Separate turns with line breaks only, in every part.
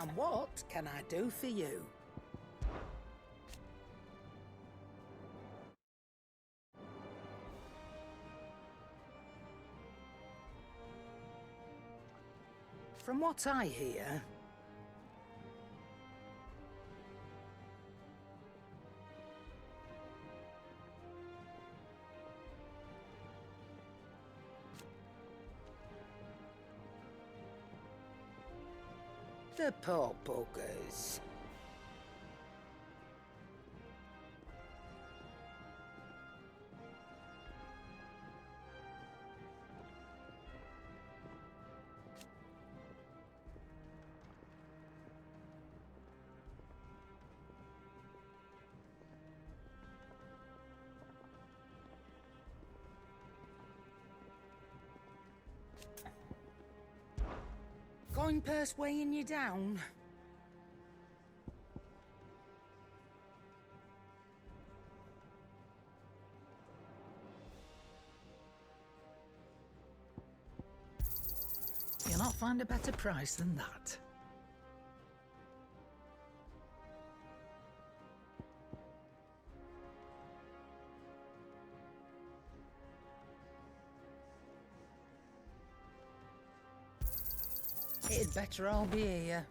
And what can I do for you? From what I hear, the poor buggers. Coin purse weighing you down? You'll not find a better price than that. It'd better all be here.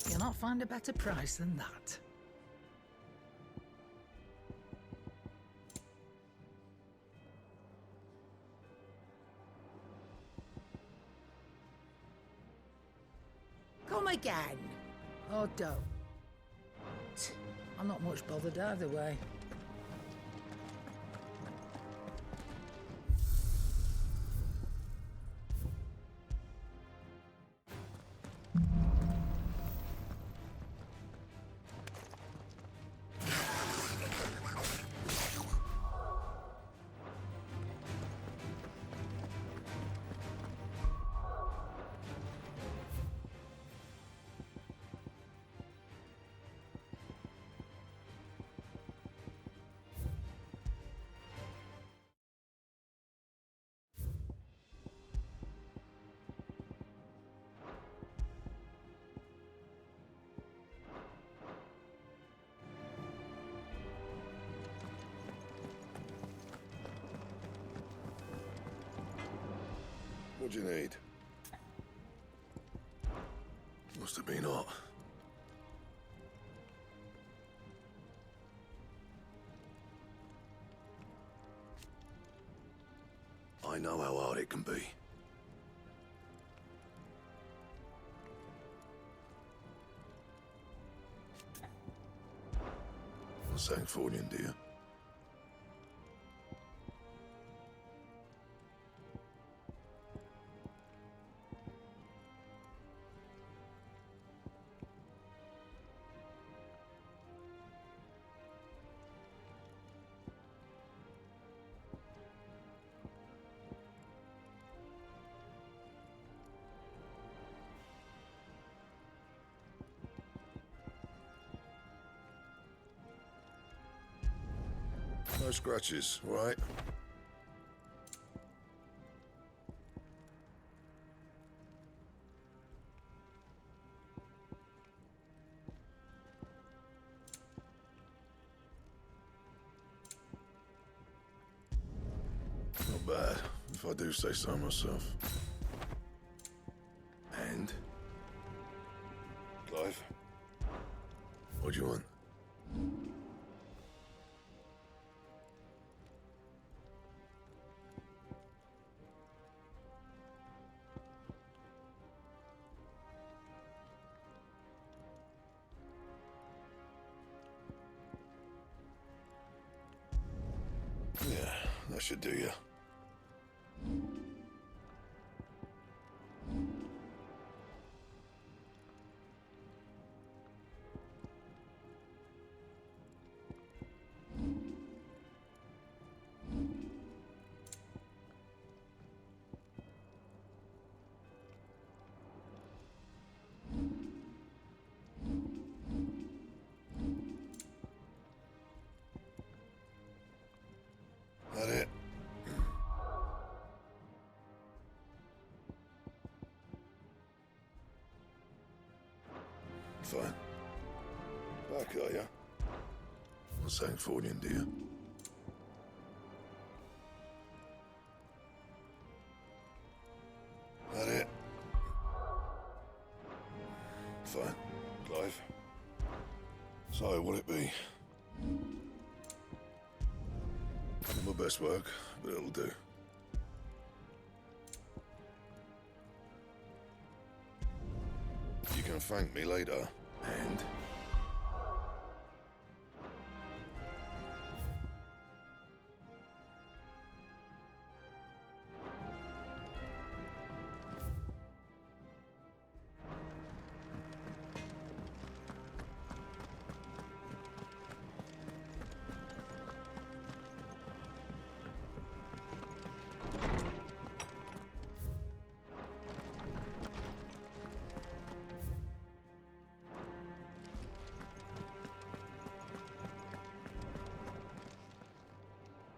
You'll not find a better price than that. Come again. Or don't. I'm not much bothered either way.
What do you need? Must have been hot. I know how hard it can be. Sancthornian, dear. No scratches, all right? Not bad, if I do say so myself. And? Clive? What do you want? Yeah, that should do you. That it? Fine. Back, are ya? Not saying Fordian, do you? That it? Fine. Clive. So, what'll it be? Not my best work, but it'll do. You can thank me later. And?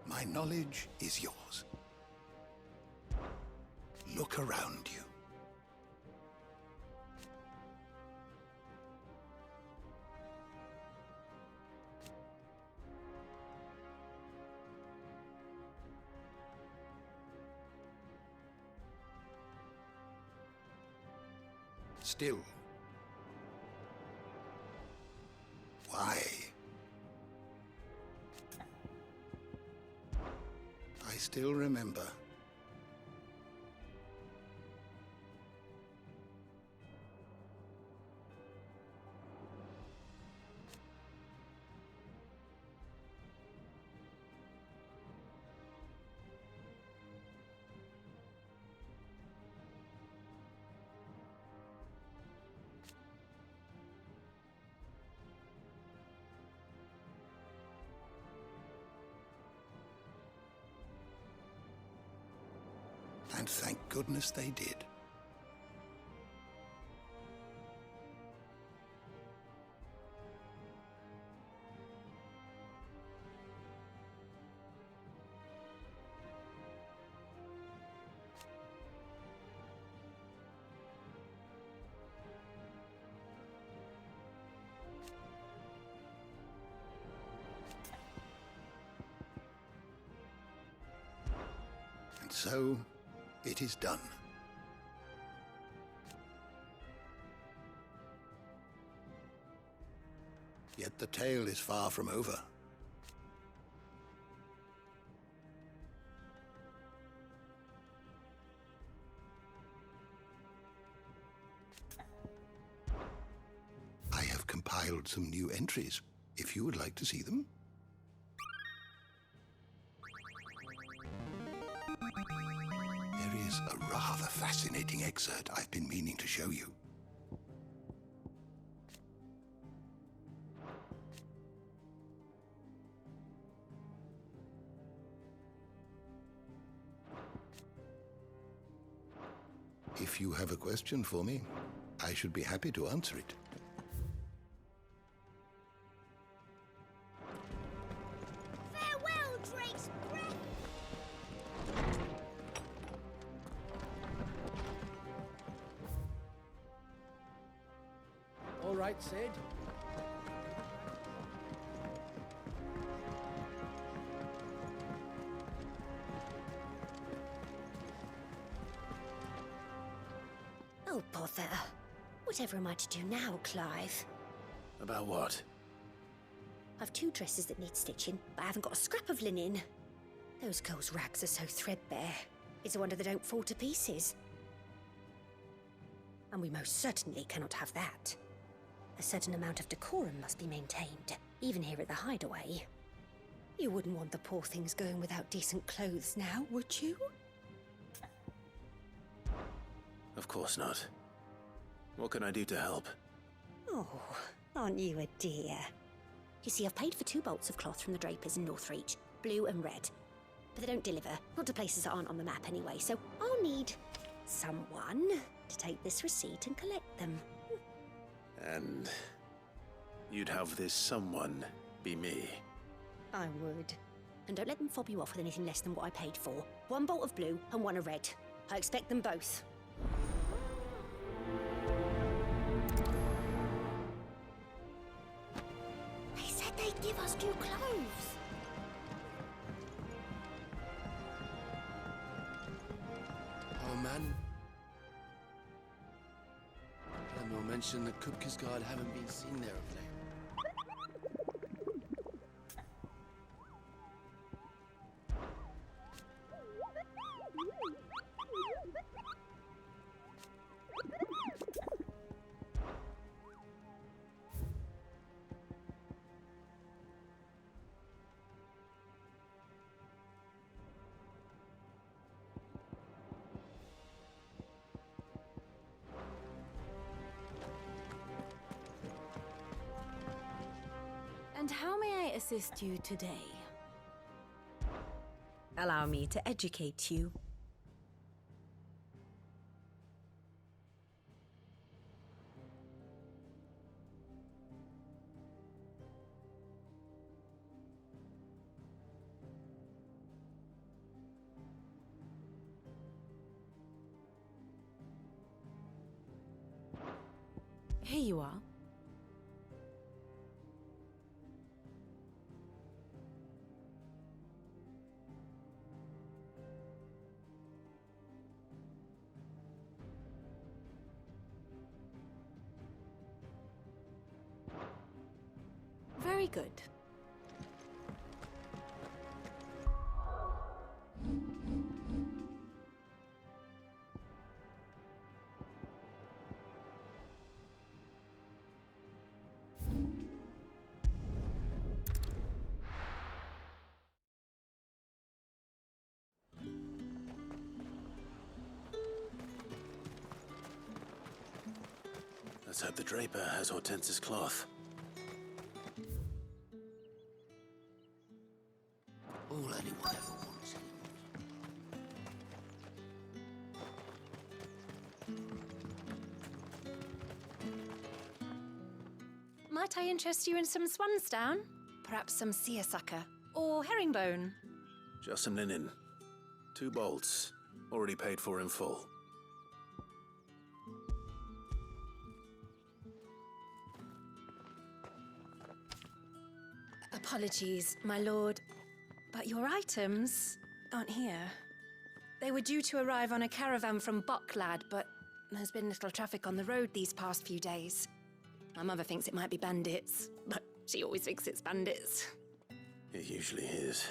My knowledge is yours. Look around you. Still. Why? I still remember. And thank goodness they did. And so, it is done. Yet the tale is far from over. I have compiled some new entries, if you would like to see them. There is a rather fascinating excerpt I've been meaning to show you. If you have a question for me, I should be happy to answer it.
Farewell, Drake's breath!
All right, Sid.
Oh, bother. Whatever am I to do now, Clive?
About what?
I've 2 dresses that need stitching, but I haven't got a scrap of linen. Those girls' rags are so threadbare. It's a wonder they don't fall to pieces. And we most certainly cannot have that. A certain amount of decorum must be maintained, even here at the hideaway. You wouldn't want the poor things going without decent clothes now, would you?
Of course not. What can I do to help?
Oh, aren't you a dear? You see, I've paid for 2 bolts of cloth from the drapers in Northreach, blue and red. But they don't deliver, not to places that aren't on the map anyway, so I'll need someone to take this receipt and collect them.
And you'd have this someone be me.
I would. And don't let them fob you off with anything less than what I paid for. 1 bolt of blue and 1 of red. I expect them both. give us new clothes.
Oh man. Lemuel mentioned that Kupka's guard haven't been seen there of late.
And how may I assist you today?
Allow me to educate you.
Here you are. Very good.
Let's hope the Draper has Hortense's cloth.
All anyone ever wants.
Might I interest you in some swansdown? Perhaps some seersucker or herringbone?
Just some linen. 2 bolts. Already paid for in full.
Apologies, my lord, but your items aren't here. They were due to arrive on a caravan from Bucklad, but there's been little traffic on the road these past few days. My mother thinks it might be bandits, but she always thinks it's bandits.
It usually is.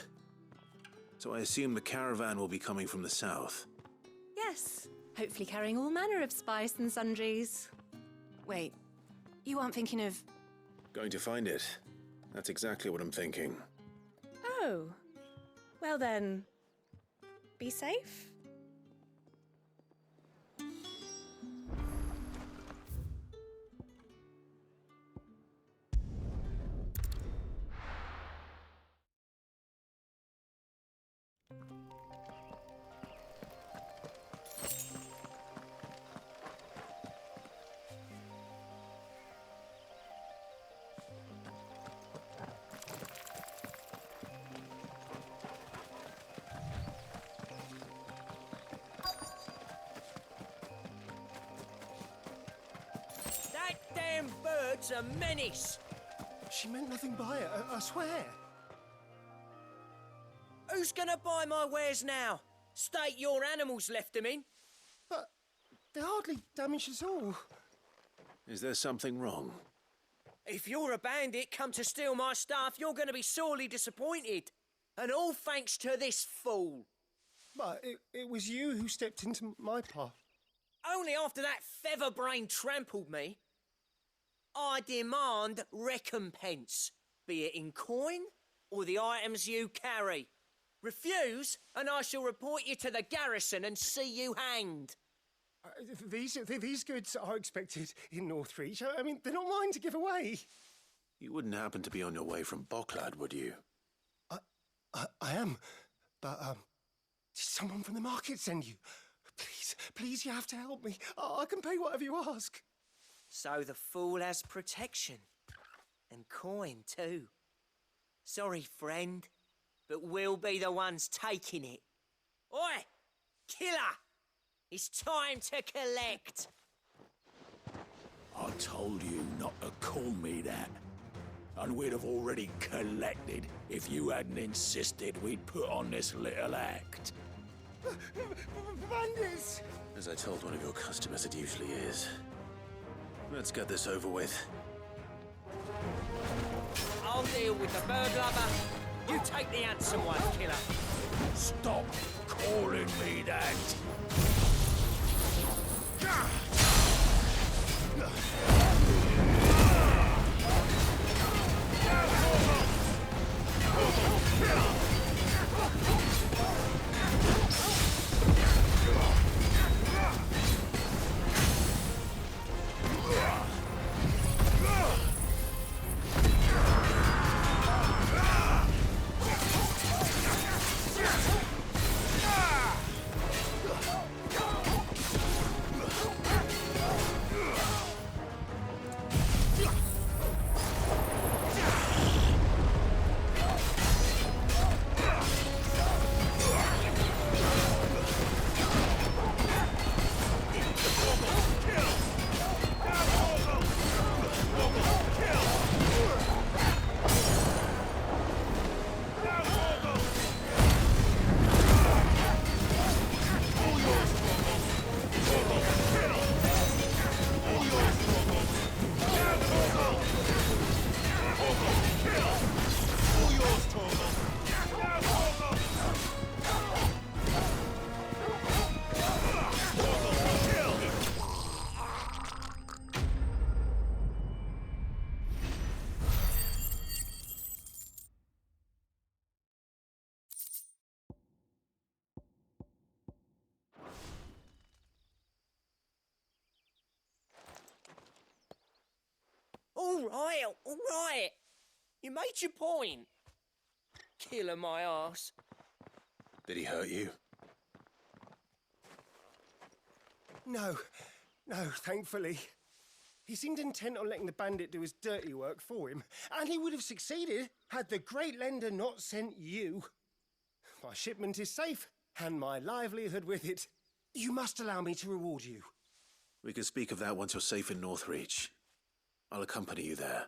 So I assume the caravan will be coming from the south.
Yes, hopefully carrying all manner of spice and sundries. Wait, you aren't thinking of...
Going to find it. That's exactly what I'm thinking.
Oh, well then, be safe.
That damn bird's a menace!
She meant nothing by it, I swear.
Who's gonna buy my wares now? State your animals left them in.
But they're hardly damaged at all.
Is there something wrong?
If you're a bandit come to steal my stuff, you're gonna be sorely disappointed. And all thanks to this fool.
But it was you who stepped into my path.
Only after that featherbrain trampled me. I demand recompense, be it in coin or the items you carry. Refuse, and I shall report you to the garrison and see you hanged.
These goods are expected in Northreach. I mean, they're not mine to give away.
You wouldn't happen to be on your way from Bucklad, would you?
I am, but did someone from the market send you? Please, you have to help me. I can pay whatever you ask.
So the fool has protection. And coin, too. Sorry, friend, but we'll be the ones taking it. Oi! Killer! It's time to collect!
I told you not to call me that.
and we'd have already collected if you hadn't insisted we'd put on this little act.
Bandits!
As I told one of your customers, it usually is. Let's get this over with.
I'll deal with the bird lover. You take the handsome one, killer.
Stop calling me that!
All right. You made your point. Killer my ass.
Did he hurt you?
No, thankfully. He seemed intent on letting the bandit do his dirty work for him, and he would have succeeded had the great lender not sent you. My shipment is safe, and my livelihood with it. You must allow me to reward you.
We can speak of that once you're safe in Northreach. I'll accompany you there.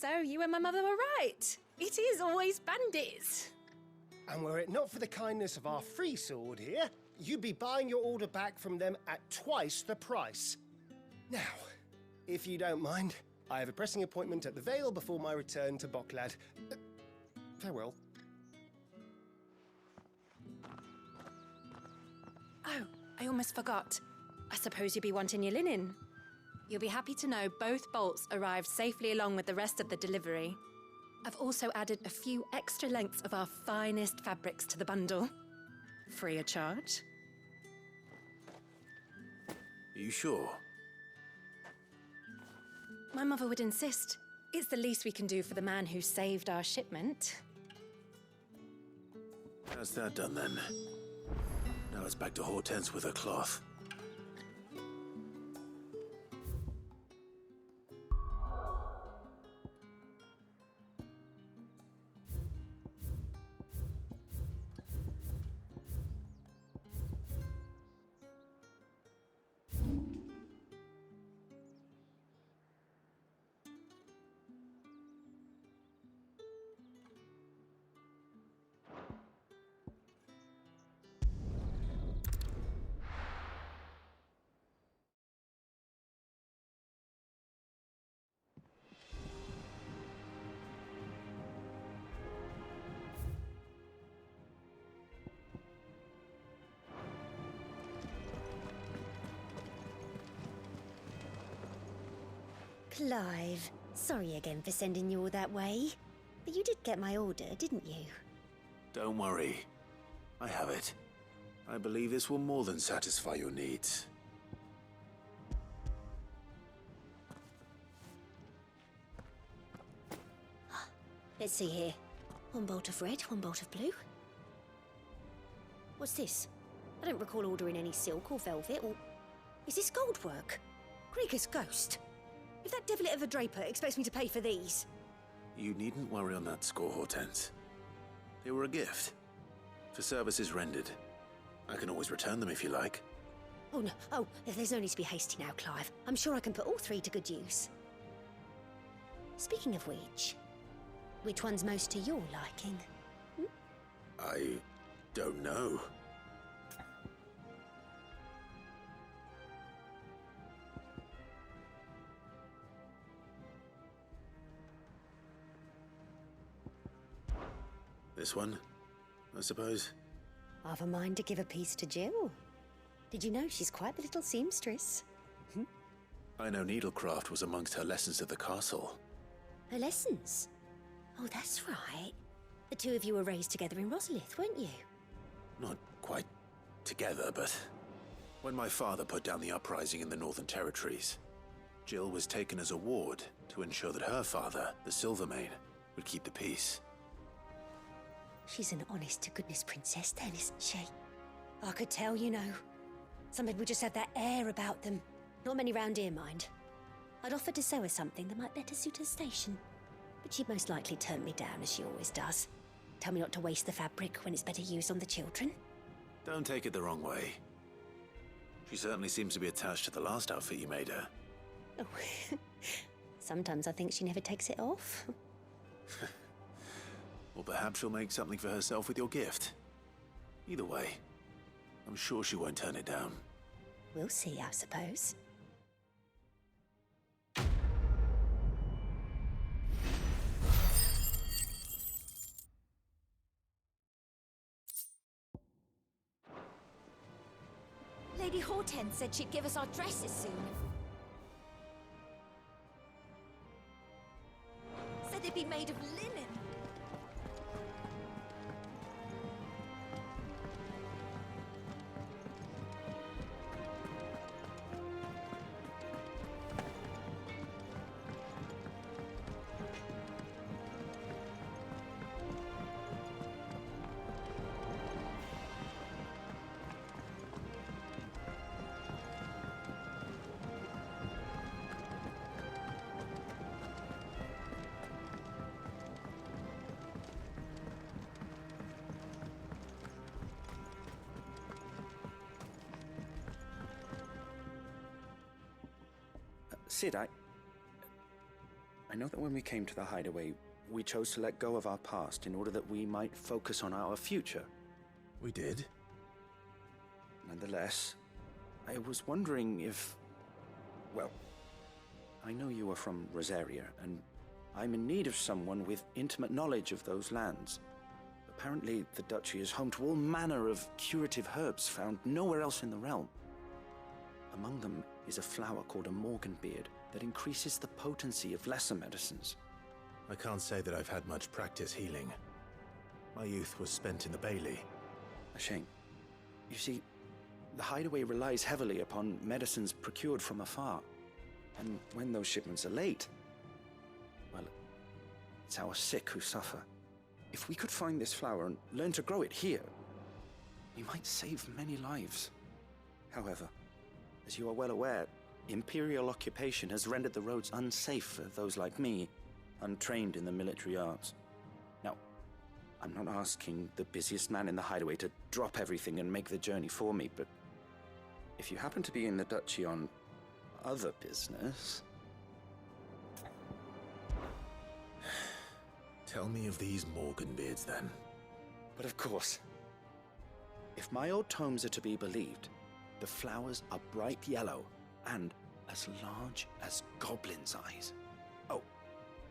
So, you and my mother were right. It is always bandits.
And were it not for the kindness of our free sword here, you'd be buying your order back from them at twice the price. Now, if you don't mind, I have a pressing appointment at the Vale before my return to Bocklad. Farewell.
Oh, I almost forgot. I suppose you'll be wanting your linen. You'll be happy to know both bolts arrived safely along with the rest of the delivery. I've also added a few extra lengths of our finest fabrics to the bundle. Free of charge.
Are you sure?
My mother would insist. It's the least we can do for the man who saved our shipment.
How's that done then? Now it's back to Hortense with her cloth.
Clive, sorry again for sending you all that way. But you did get my order, didn't you?
Don't worry. I have it. I believe this will more than satisfy your needs.
Let's see here. One bolt of red, one bolt of blue. What's this? I don't recall ordering any silk or velvet or... Is this gold work? Krieger's ghost. If that devilit of a draper expects me to pay for these...
You needn't worry on that score, Hortense. They were a gift. For services rendered. I can always return them if you like.
Oh, no. Oh, there's no need to be hasty now, Clive. I'm sure I can put all three to good use. Speaking of which one's most to your liking?
I don't know. This one, I suppose.
I've a mind to give a piece to Jill. Did you know she's quite the little seamstress?
I know needlecraft was amongst her lessons at the castle.
Her lessons? Oh, that's right. The two of you were raised together in Rosalith, weren't you?
Not quite together, but when my father put down the uprising in the Northern Territories, Jill was taken as a ward to ensure that her father, the Silvermane, would keep the peace.
She's an honest-to-goodness princess then, isn't she? I could tell, you know. Some people just have that air about them. Not many round here, mind. I'd offered to sew her something that might better suit her station. But she'd most likely turn me down, as she always does. Tell me not to waste the fabric when it's better used on the children.
Don't take it the wrong way. She certainly seems to be attached to the last outfit you made her.
Oh, sometimes I think she never takes it off.
Or perhaps she'll make something for herself with your gift. Either way, I'm sure she won't turn it down.
We'll see, I suppose.
Lady Hortense said she'd give us our dresses soon. Said they'd be made of linen.
Sid, I know that when we came to the hideaway, we chose to let go of our past in order that we might focus on our future.
We did?
Nonetheless, I was wondering if... Well, I know you are from Rosaria, and I'm in need of someone with intimate knowledge of those lands. Apparently, the Duchy is home to all manner of curative herbs found nowhere else in the realm. Among them is a flower called a Morganbeard that increases the potency of lesser medicines.
I can't say that I've had much practice healing. My youth was spent in the Bailey.
A shame. You see, the hideaway relies heavily upon medicines procured from afar. And when those shipments are late, well, it's our sick who suffer. If we could find this flower and learn to grow it here, we might save many lives. However, as you are well aware, Imperial occupation has rendered the roads unsafe for those like me, untrained in the military arts. Now, I'm not asking the busiest man in the hideaway to drop everything and make the journey for me, but if you happen to be in the Duchy on other business...
Tell me of these Morganbeards, then.
But of course. If my old tomes are to be believed, the flowers are bright yellow and as large as goblins' eyes. Oh,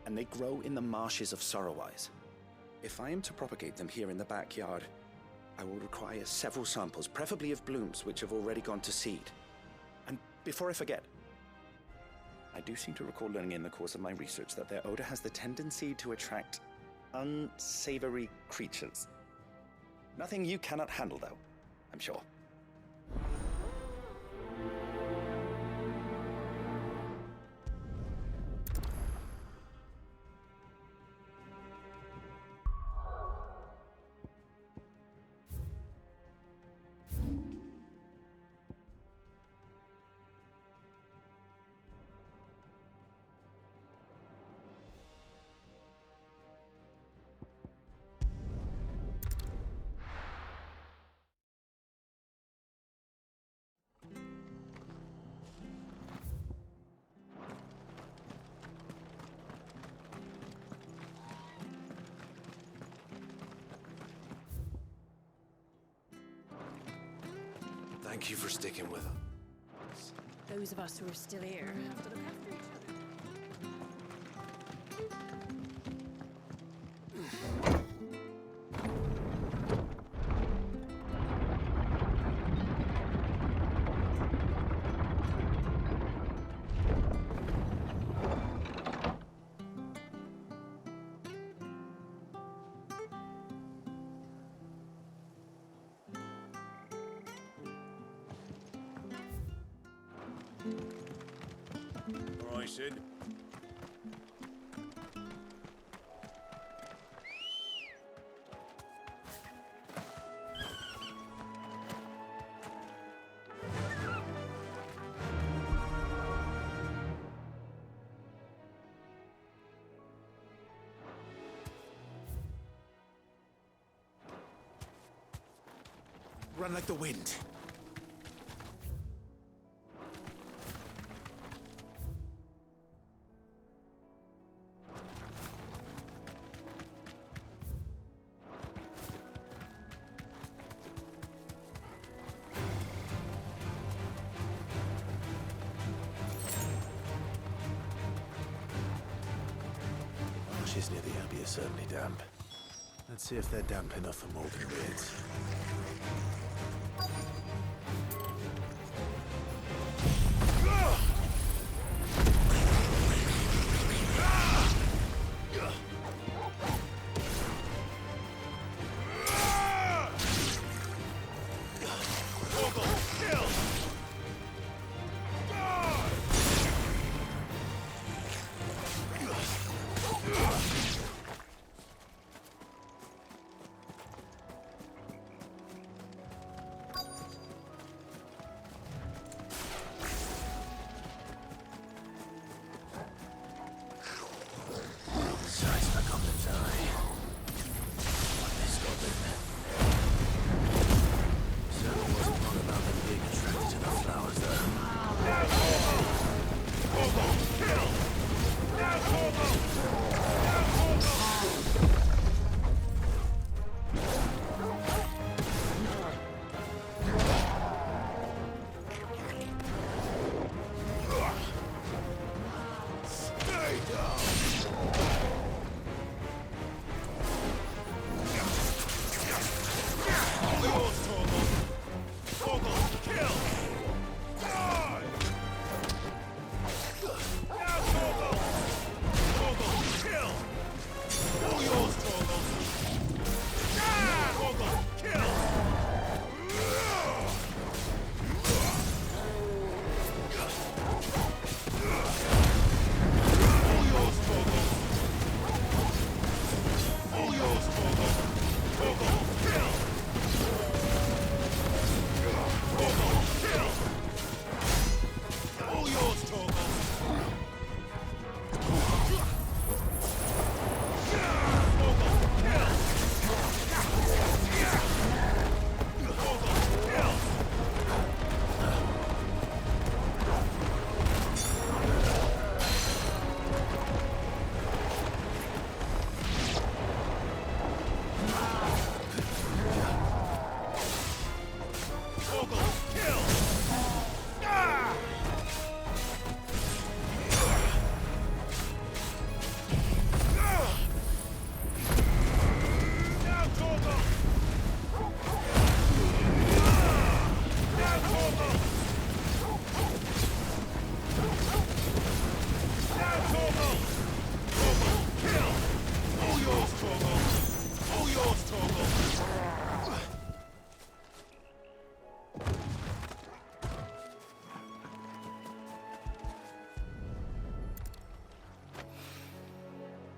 and they grow in the marshes of Sorrowwise. If I am to propagate them here in the backyard, I will require several samples, preferably of blooms which have already gone to seed. And before I forget, I do seem to recall learning in the course of my research that their odor has the tendency to attract unsavory creatures. Nothing you cannot handle, though, I'm sure.
Thank you for sticking with us.
Those of us who are still here have to look after each other.
All right, Sid.
Run like the wind. Marshes near the Abbey are certainly damp. Let's see if they're damp enough for molten beards.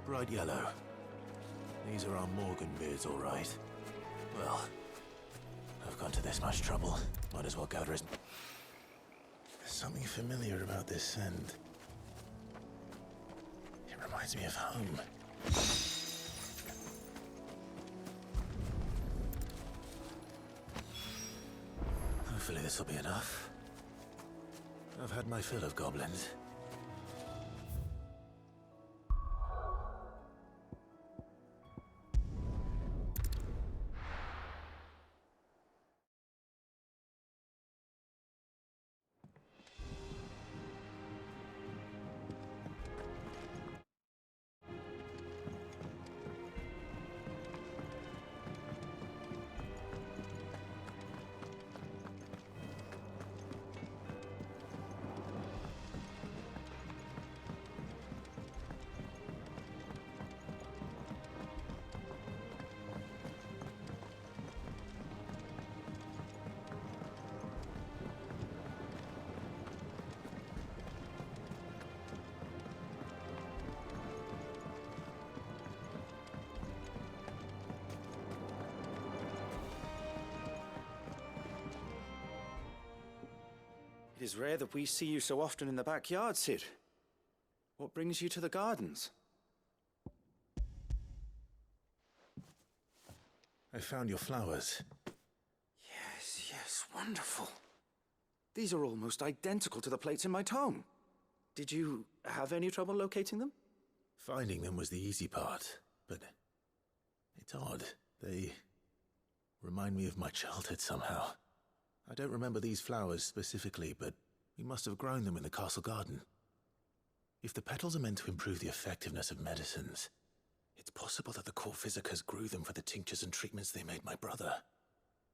Bright yellow. These are our Morgan beards, all right. Well, I've gone to this much trouble. Might as well gather as... There's something familiar about this scent. It reminds me of home. Hopefully this will be enough. I've had my fill of goblins.
It is rare that we see you so often in the backyard, Sid. What brings you to the gardens?
I found your flowers.
Yes, wonderful. These are almost identical to the plates in my tome. Did you have any trouble locating them?
Finding them was the easy part, but it's odd. They remind me of my childhood somehow. I don't remember these flowers specifically, but we must have grown them in the castle garden. If the petals are meant to improve the effectiveness of medicines, it's possible that the court physicers grew them for the tinctures and treatments they made my brother.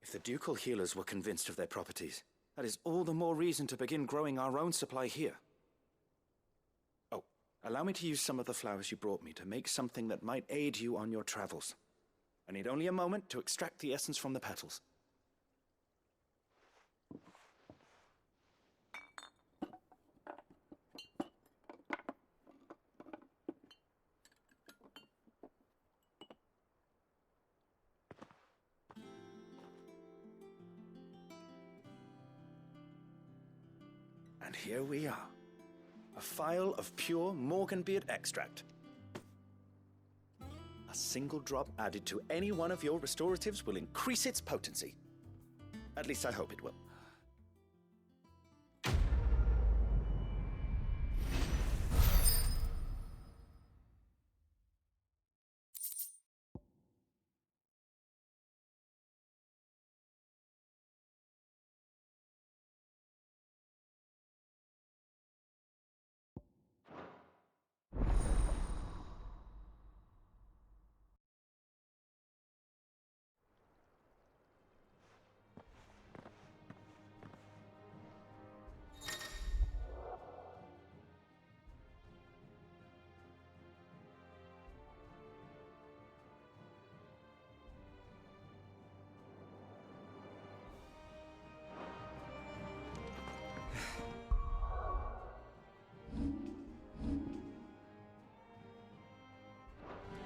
If the ducal healers were convinced of their properties, that is all the more reason to begin growing our own supply here. Oh, allow me to use some of the flowers you brought me to make something that might aid you on your travels. I need only a moment to extract the essence from the petals. And here we are. A phial of pure Morganbeard extract. A single drop added to any one of your restoratives will increase its potency. At least I hope it will.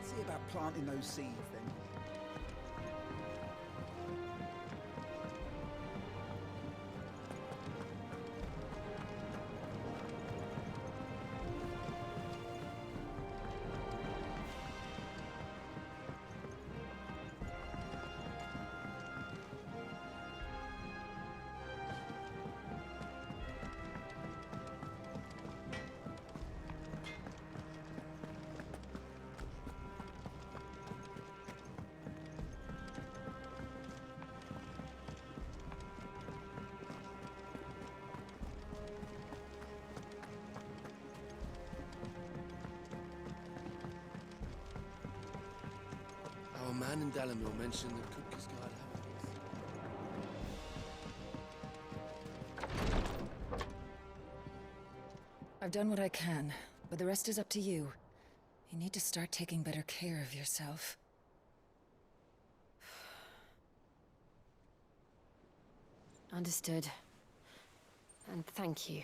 See about planting those seeds then.
Our man in Dalamil mentioned that Kupka's guard
I've done what I can, but the rest is up to you. You need to start taking better care of yourself.
Understood. And thank you.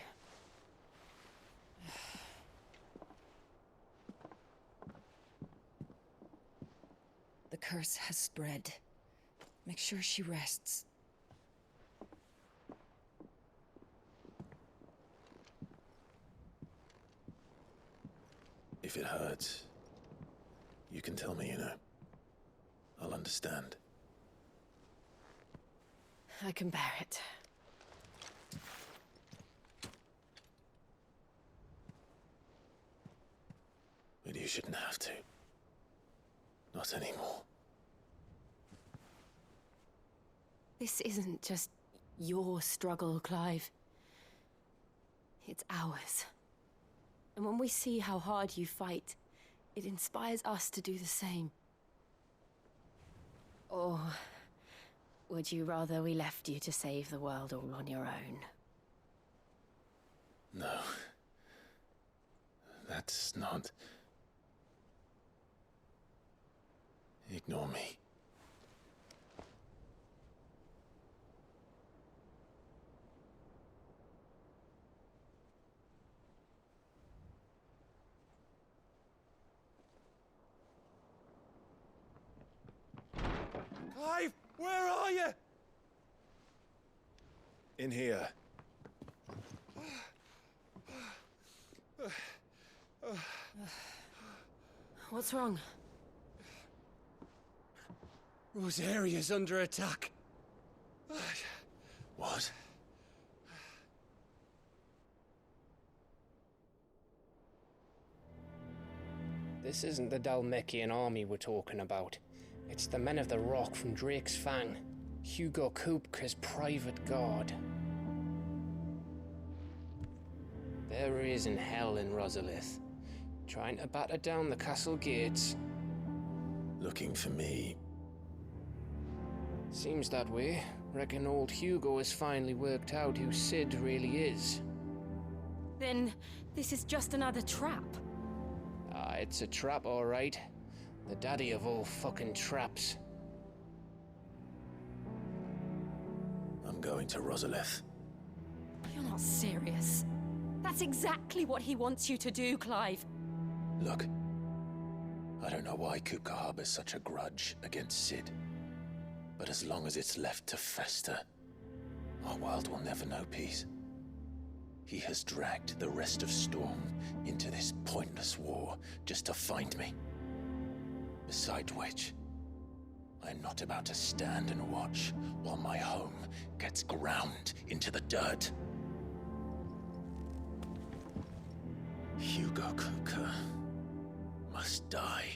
The curse has spread. Make sure she rests.
If it hurts, you can tell me, you know. I'll understand.
I can bear it.
But you shouldn't have to. Not anymore.
This isn't just your struggle, Clive. It's ours. And when we see how hard you fight, it inspires us to do the same. Or would you rather we left you to save the world all on your own?
No. That's not... Ignore me.
Clive, where are you?
In here.
What's wrong?
Rosaria's under attack.
What?
This isn't the Dalmekian army we're talking about. It's the men of the Rock from Drake's Fang. Hugo Kupka's private guard. There he is in hell in Rosalith, trying to batter down the castle gates.
Looking for me?
Seems that way. Reckon old Hugo has finally worked out who Sid really is.
Then this is just another trap.
Ah, it's a trap, all right. The daddy of all fucking traps.
I'm going to Rosalith.
You're not serious. That's exactly what he wants you to do, Clive.
Look, I don't know why Kupka harbors such a grudge against Sid. But as long as it's left to fester, our world will never know peace. He has dragged the rest of Storm into this pointless war just to find me. Besides which, I am not about to stand and watch while my home gets ground into the dirt. Hugo Kupka must die.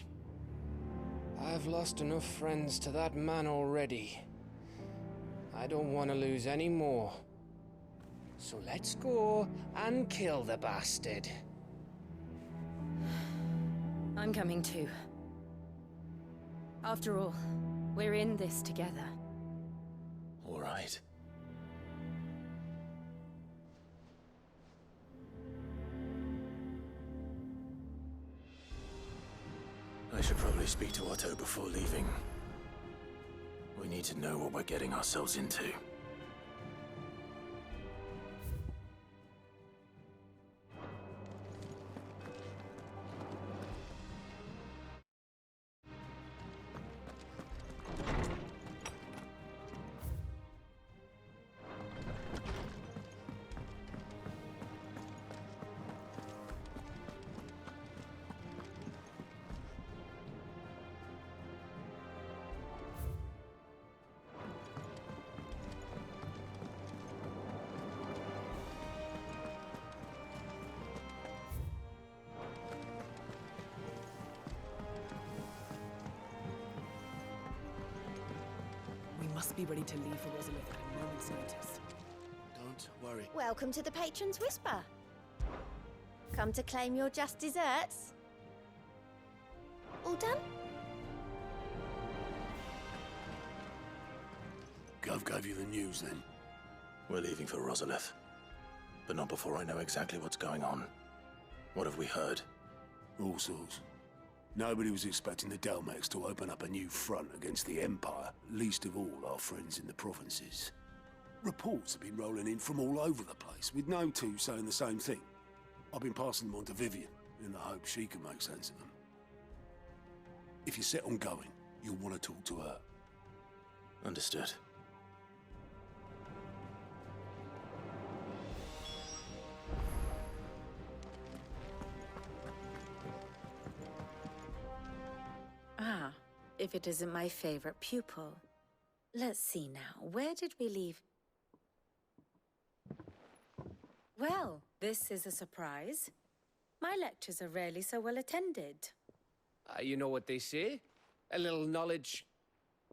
I've lost enough friends to that man already. I don't want to lose any more. So let's go and kill the bastard.
I'm coming too. After all, we're in this together.
All right. I should probably speak to Otto before leaving. We need to know what we're getting ourselves into.
Must be ready to leave for Rosalith at a moment's notice.
Don't worry.
Welcome to the Patron's Whisper. Come to claim your just desserts? All done?
Gov gave you the news then?
We're leaving for Rosalith. But not before I know exactly what's going on. What have we heard?
All sorts. Nobody was expecting the Dalmex to open up a new front against the Empire, least of all our friends in the provinces. Reports have been rolling in from all over the place, with no two saying the same thing. I've been passing them on to Vivian, in the hope she can make sense of them. If you're set on going, you'll want to talk to her.
Understood.
Ah, if it isn't my favorite pupil. Let's see now, where did we leave? Well, this is a surprise. My lectures are rarely so well attended.
You know what they say? A little knowledge,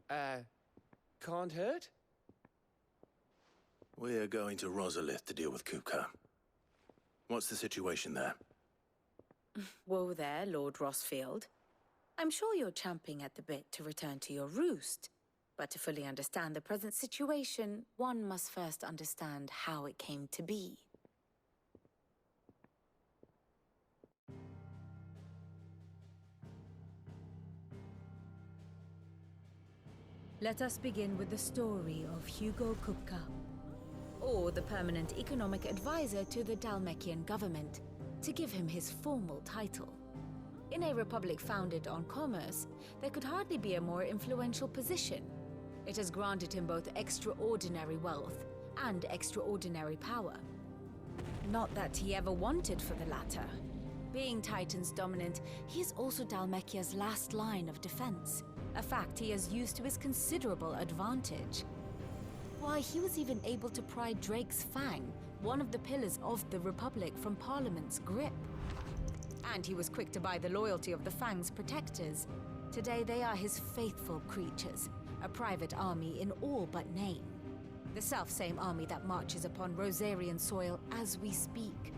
can't hurt?
We're going to Rosalith to deal with Kupka. What's the situation there?
Whoa there, Lord Rossfield. I'm sure you're champing at the bit to return to your roost. But to fully understand the present situation, one must first understand how it came to be.
Let us begin with the story of Hugo Kupka, or the permanent economic advisor to the Dalmekian government, to give him his formal title. In a republic founded on commerce, there could hardly be a more influential position. It has granted him both extraordinary wealth and extraordinary power. Not that he ever wanted for the latter. Being Titan's dominant, he is also Dhalmekia's last line of defense, a fact he has used to his considerable advantage. Why, he was even able to pry Drake's Fang, one of the pillars of the Republic, from Parliament's grip. And he was quick to buy the loyalty of the Fang's protectors. Today they are his faithful creatures, a private army in all but name. The self-same army that marches upon Rosarian soil as we speak.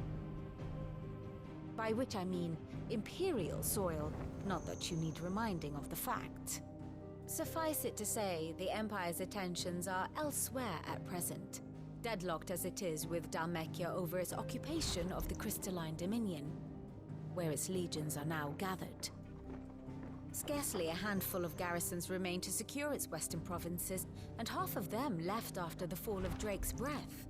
By which I mean Imperial soil, not that you need reminding of the fact. Suffice it to say, the Empire's attentions are elsewhere at present, deadlocked as it is with Dhalmekia over its occupation of the Crystalline Dominion, where its legions are now gathered. Scarcely a handful of garrisons remain to secure its western provinces, and half of them left after the fall of Drake's Breath.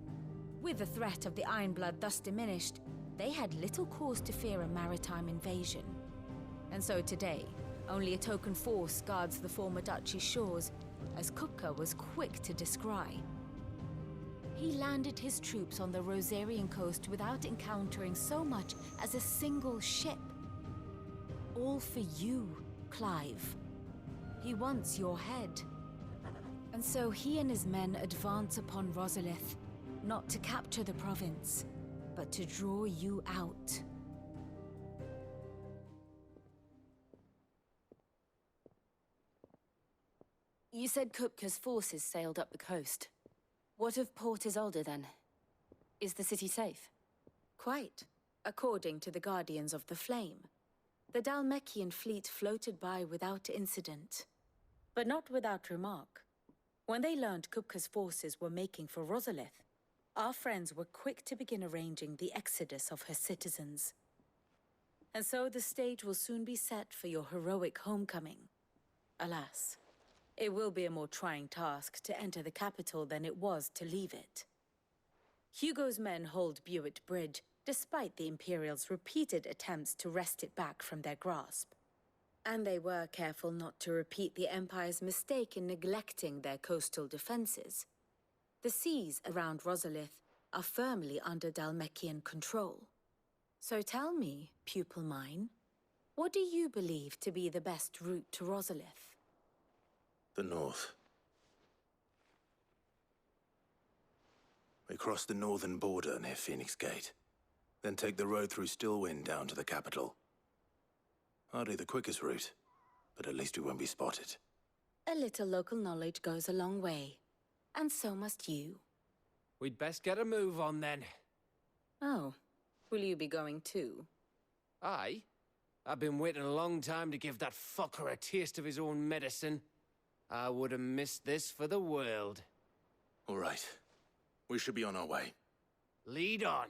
With the threat of the Ironblood thus diminished, they had little cause to fear a maritime invasion. And so today, only a token force guards the former duchy's shores, as Kupka was quick to descry. He landed his troops on the Rosarian coast without encountering so much as a single ship. All for you, Clive. He wants your head. And so he and his men advance upon Rosalith, not to capture the province, but to draw you out.
You said Kupka's forces sailed up the coast. What of Port Isolde, then? Is the city safe?
Quite, according to the Guardians of the Flame. The Dhalmekian fleet floated by without incident.
But not without remark. When they learned Kupka's forces were making for Rosalith, our friends were quick to begin arranging the exodus of her citizens. And so the stage will soon be set for your heroic homecoming. Alas, it will be a more trying task to enter the capital than it was to leave it. Hugo's men hold Buet Bridge, despite the Imperials' repeated attempts to wrest it back from their grasp.
And they were careful not to repeat the Empire's mistake in neglecting their coastal defenses. The seas around Rosalith are firmly under Dhalmekian control. So tell me, pupil mine, what do you believe to be the best route to Rosalith?
The north. We cross the northern border near Phoenix Gate, then take the road through Stillwind down to the capital. Hardly the quickest route, but at least we won't be spotted.
A little local knowledge goes a long way, and so must you.
We'd best get a move on then.
Oh, will you be going too?
Aye. I've been waiting a long time to give that fucker a taste of his own medicine. I would have missed this for the world.
All right. We should be on our way.
Lead on.